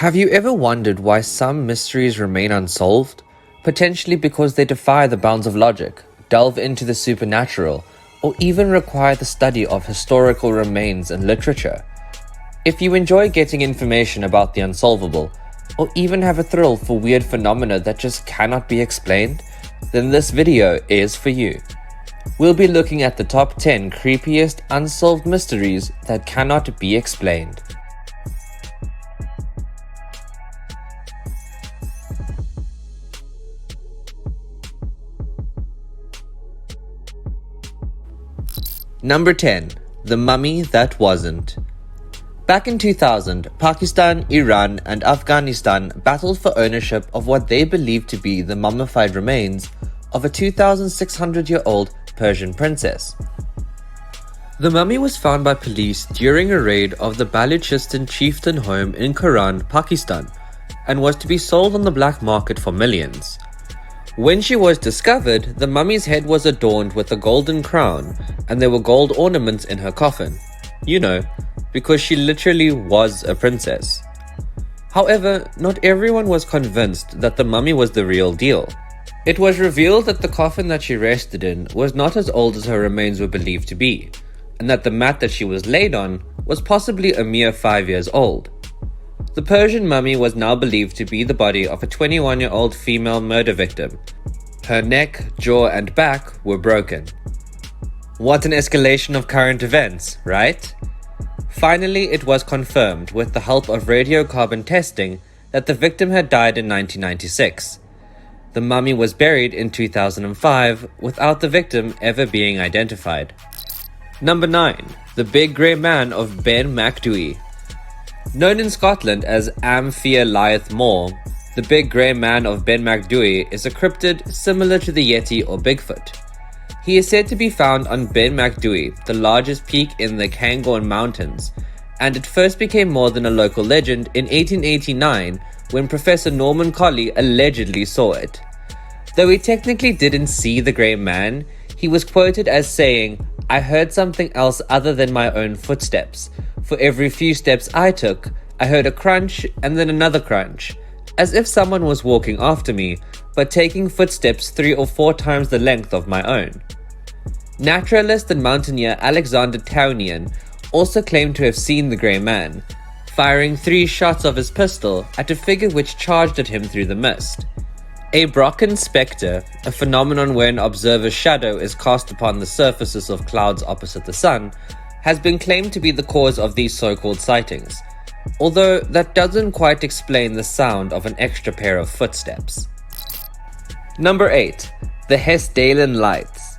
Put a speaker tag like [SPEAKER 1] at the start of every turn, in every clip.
[SPEAKER 1] Have you ever wondered why some mysteries remain unsolved? Potentially because they defy the bounds of logic, delve into the supernatural, or even require the study of historical remains and literature. If you enjoy getting information about the unsolvable, or even have a thrill for weird phenomena that just cannot be explained, then this video is for you. We'll be looking at the top 10 creepiest unsolved mysteries that cannot be explained. Number 10. The Mummy That Wasn't. Back in 2000, Pakistan, Iran, and Afghanistan battled for ownership of what they believed to be the mummified remains of a 2,600-year-old Persian princess. The mummy was found by police during a raid of the Baluchistan chieftain home in Quran, Pakistan, and was to be sold on the black market for millions. When she was discovered, the mummy's head was adorned with a golden crown, and there were gold ornaments in her coffin. You know, because she literally was a princess. However, not everyone was convinced that the mummy was the real deal. It was revealed that the coffin that she rested in was not as old as her remains were believed to be, and that the mat that she was laid on was possibly a mere 5 years old. The Persian mummy was now believed to be the body of a 21-year-old female murder victim. Her neck, jaw, and back were broken. What an escalation of current events, right? Finally, it was confirmed with the help of radiocarbon testing that the victim had died in 1996. The mummy was buried in 2005 without the victim ever being identified. Number 9. The Big Grey Man of Ben Macdui. Known in Scotland as Amherst Moor, the Big Grey Man of Ben Macdui is a cryptid similar to the Yeti or Bigfoot. He is said to be found on Ben Macdui, the largest peak in the Cairngorm Mountains, and it first became more than a local legend in 1889 when Professor Norman Colley allegedly saw it. Though he technically didn't see the Grey Man, he was quoted as saying, "I heard something else other than my own footsteps. For every few steps I took, I heard a crunch and then another crunch, as if someone was walking after me, but taking footsteps 3 or 4 times the length of my own." Naturalist and mountaineer Alexander Townian also claimed to have seen the Grey Man, firing 3 shots of his pistol at a figure which charged at him through the mist. A Brocken spectre, a phenomenon where an observer's shadow is cast upon the surfaces of clouds opposite the sun, has been claimed to be the cause of these so-called sightings, although that doesn't quite explain the sound of an extra pair of footsteps. Number 8. The Hessdal Lights.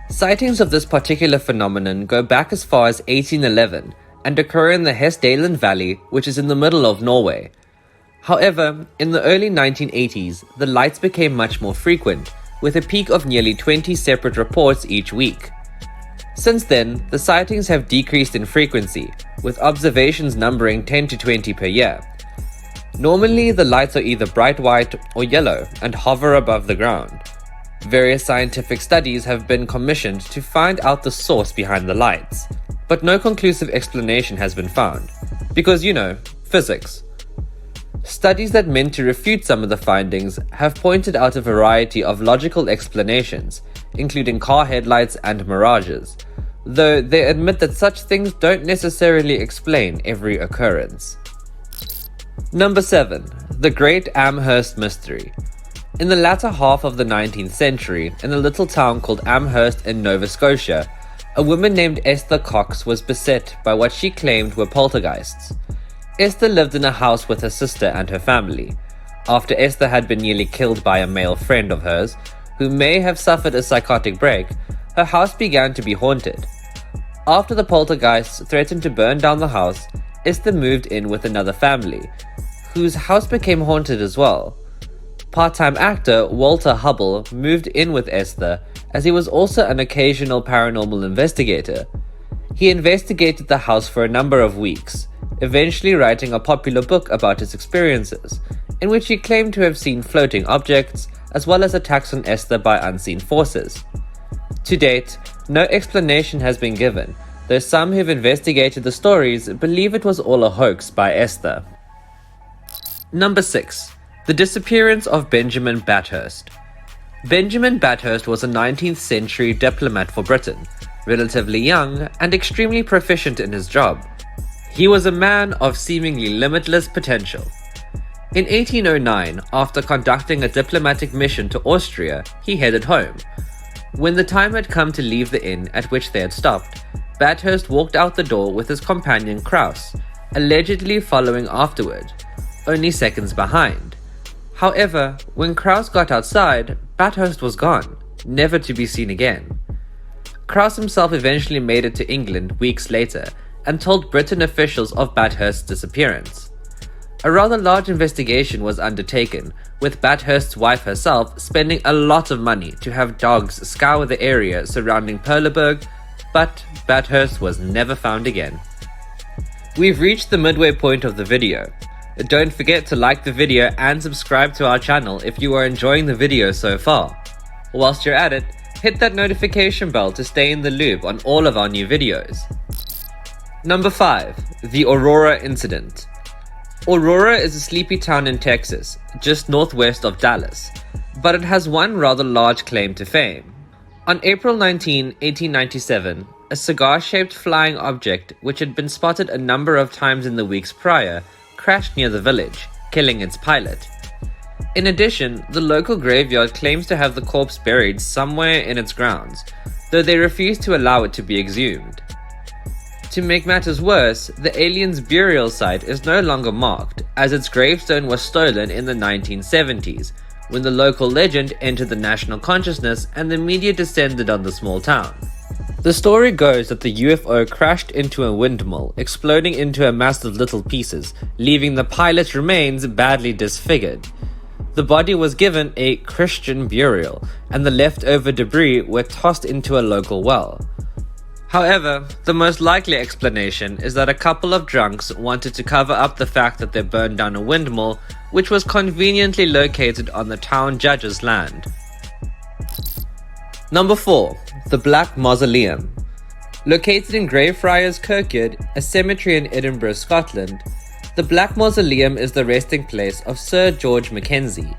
[SPEAKER 1] Sightings of this particular phenomenon go back as far as 1811 and occur in the Hessdalen Valley, which is in the middle of Norway. However, in the early 1980s, the lights became much more frequent, with a peak of nearly 20 separate reports each week. Since then, the sightings have decreased in frequency, with observations numbering 10 to 20 per year. Normally, the lights are either bright white or yellow and hover above the ground. Various scientific studies have been commissioned to find out the source behind the lights, but no conclusive explanation has been found. Because, physics. Studies that meant to refute some of the findings have pointed out a variety of logical explanations, including car headlights and mirages, though they admit that such things don't necessarily explain every occurrence. Number 7. The Great Amherst Mystery. In the latter half of the 19th century, in a little town called Amherst in Nova Scotia, a woman named Esther Cox was beset by what she claimed were poltergeists. Esther lived in a house with her sister and her family. After Esther had been nearly killed by a male friend of hers, who may have suffered a psychotic break, her house began to be haunted. After the poltergeists threatened to burn down the house, Esther moved in with another family, whose house became haunted as well. Part-time actor Walter Hubble moved in with Esther, as he was also an occasional paranormal investigator. He investigated the house for a number of weeks, eventually writing a popular book about his experiences, in which he claimed to have seen floating objects, as well as attacks on Esther by unseen forces. To date, no explanation has been given, though some who've investigated the stories believe it was all a hoax by Esther. Number 6. The disappearance of Benjamin Bathurst. Benjamin Bathurst was a 19th century diplomat for Britain, relatively young and extremely proficient in his job. He was a man of seemingly limitless potential. In 1809, after conducting a diplomatic mission to Austria, he headed home. When the time had come to leave the inn at which they had stopped, Bathurst walked out the door with his companion Kraus, allegedly following afterward, only seconds behind. However, when Kraus got outside, Bathurst was gone, never to be seen again. Kraus himself eventually made it to England weeks later and told Britain officials of Bathurst's disappearance. A rather large investigation was undertaken, with Bathurst's wife herself spending a lot of money to have dogs scour the area surrounding Perleberg, but Bathurst was never found again. We've reached the midway point of the video. Don't forget to like the video and subscribe to our channel if you are enjoying the video so far. Whilst you're at it, hit that notification bell to stay in the loop on all of our new videos. Number 5. The Aurora Incident. Aurora is a sleepy town in Texas, just northwest of Dallas, but it has one rather large claim to fame. On April 19, 1897, a cigar-shaped flying object, which had been spotted a number of times in the weeks prior, crashed near the village, killing its pilot. In addition, the local graveyard claims to have the corpse buried somewhere in its grounds, though they refuse to allow it to be exhumed. To make matters worse, the alien's burial site is no longer marked, as its gravestone was stolen in the 1970s, when the local legend entered the national consciousness and the media descended on the small town. The story goes that the UFO crashed into a windmill, exploding into a mass of little pieces, leaving the pilot's remains badly disfigured. The body was given a Christian burial, and the leftover debris were tossed into a local well. However, the most likely explanation is that a couple of drunks wanted to cover up the fact that they burned down a windmill, which was conveniently located on the town judge's land. Number 4. The Black Mausoleum. Located in Greyfriars Kirkyard, a cemetery in Edinburgh, Scotland, the Black Mausoleum is the resting place of Sir George Mackenzie.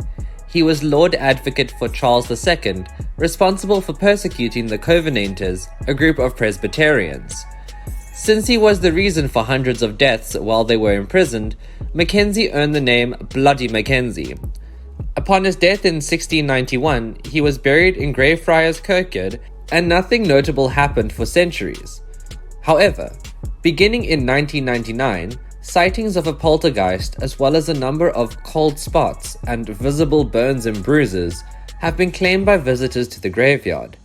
[SPEAKER 1] He was Lord Advocate for Charles II, responsible for persecuting the Covenanters, a group of Presbyterians. Since he was the reason for hundreds of deaths while they were imprisoned, Mackenzie earned the name Bloody Mackenzie. Upon his death in 1691, he was buried in Greyfriars Kirkyard, and nothing notable happened for centuries. However, beginning in 1999, sightings of a poltergeist as well as a number of cold spots and visible burns and bruises have been claimed by visitors to the graveyard.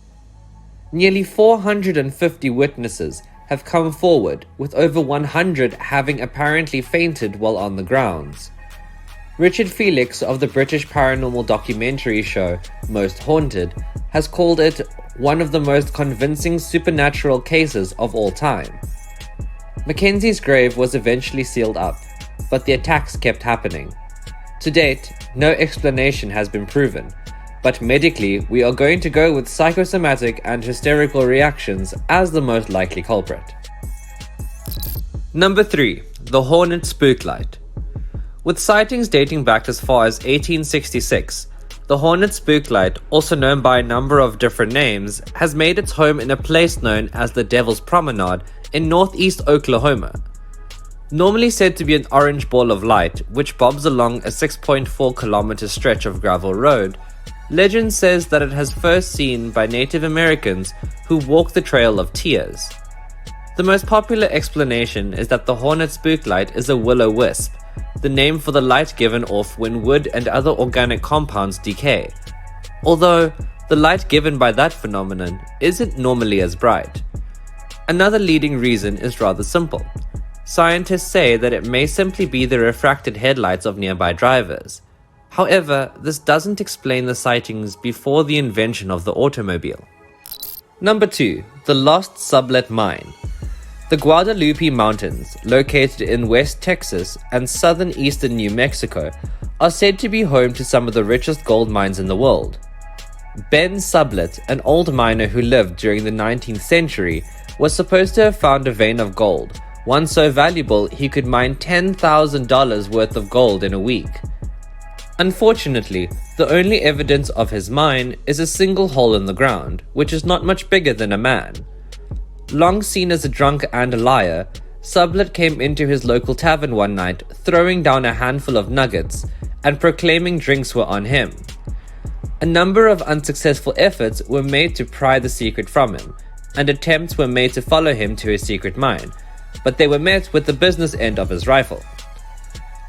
[SPEAKER 1] Nearly 450 witnesses have come forward, with over 100 having apparently fainted while on the grounds. Richard Felix of the British paranormal documentary show Most Haunted has called it one of the most convincing supernatural cases of all time. Mackenzie's grave was eventually sealed up, but the attacks kept happening. To date, no explanation has been proven, but medically we are going to go with psychosomatic and hysterical reactions as the most likely culprit. Number 3. The Hornets Spook Light. With sightings dating back as far as 1866, the Hornets Spook Light, also known by a number of different names, has made its home in a place known as the Devil's Promenade in northeast Oklahoma. Normally said to be an orange ball of light which bobs along a 6.4 kilometer stretch of gravel road, legend says that it has first seen by Native Americans who walk the Trail of Tears. The most popular explanation is that the Hornet Spook Light is a will-o-wisp, the name for the light given off when wood and other organic compounds decay, although the light given by that phenomenon isn't normally as bright. Another leading reason is rather simple. Scientists say that it may simply be the refracted headlights of nearby drivers. However, this doesn't explain the sightings before the invention of the automobile. Number 2. The Lost Sublet Mine. The Guadalupe Mountains, located in West Texas and southern eastern New Mexico, are said to be home to some of the richest gold mines in the world. Ben Sublet, an old miner who lived during the 19th century, was supposed to have found a vein of gold, one so valuable he could mine $10,000 worth of gold in a week. Unfortunately, the only evidence of his mine is a single hole in the ground, which is not much bigger than a man. Long seen as a drunk and a liar, Sublet came into his local tavern one night, throwing down a handful of nuggets and proclaiming drinks were on him. A number of unsuccessful efforts were made to pry the secret from him, and attempts were made to follow him to his secret mine, but they were met with the business end of his rifle.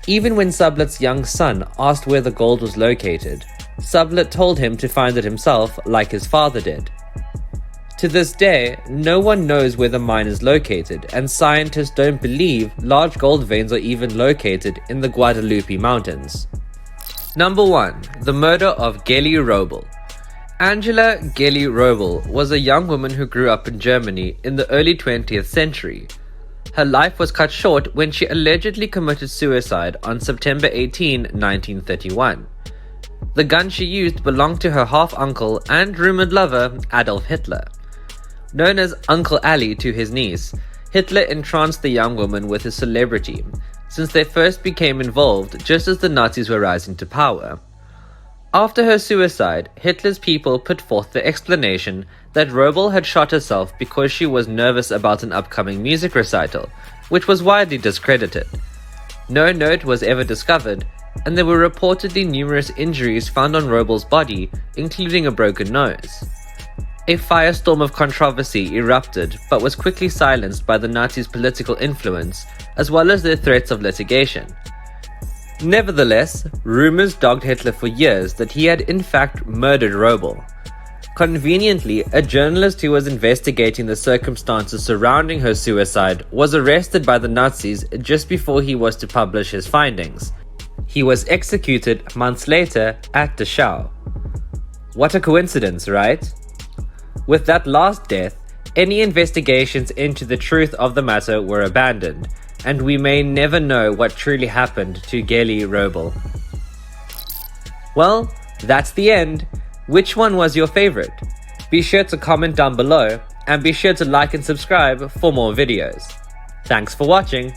[SPEAKER 1] Even when Sublet's young son asked where the gold was located, Sublet told him to find it himself like his father did. To this day, no one knows where the mine is located, and scientists don't believe large gold veins are even located in the Guadalupe Mountains. Number 1. The murder of Gilli Roble. Angela Gilli Roble was a young woman who grew up in Germany in the early 20th century. Her life was cut short when she allegedly committed suicide on September 18, 1931. The gun she used belonged to her half-uncle and rumored lover, Adolf Hitler. Known as Uncle Ali to his niece, Hitler entranced the young woman with his celebrity, since they first became involved just as the Nazis were rising to power. After her suicide, Hitler's people put forth the explanation that Roble had shot herself because she was nervous about an upcoming music recital, which was widely discredited. No note was ever discovered, and there were reportedly numerous injuries found on Roble's body, including a broken nose. A firestorm of controversy erupted, but was quickly silenced by the Nazis' political influence, as well as their threats of litigation. Nevertheless, rumors dogged Hitler for years that he had in fact murdered Roble. Conveniently, a journalist who was investigating the circumstances surrounding her suicide was arrested by the Nazis just before he was to publish his findings. He was executed months later at Dachau. What a coincidence, right? With that last death, any investigations into the truth of the matter were abandoned, and we may never know what truly happened to Gilli Roble. Well, that's the end. Which one was your favorite? Be sure to comment down below, and be sure to like and subscribe for more videos. Thanks for watching.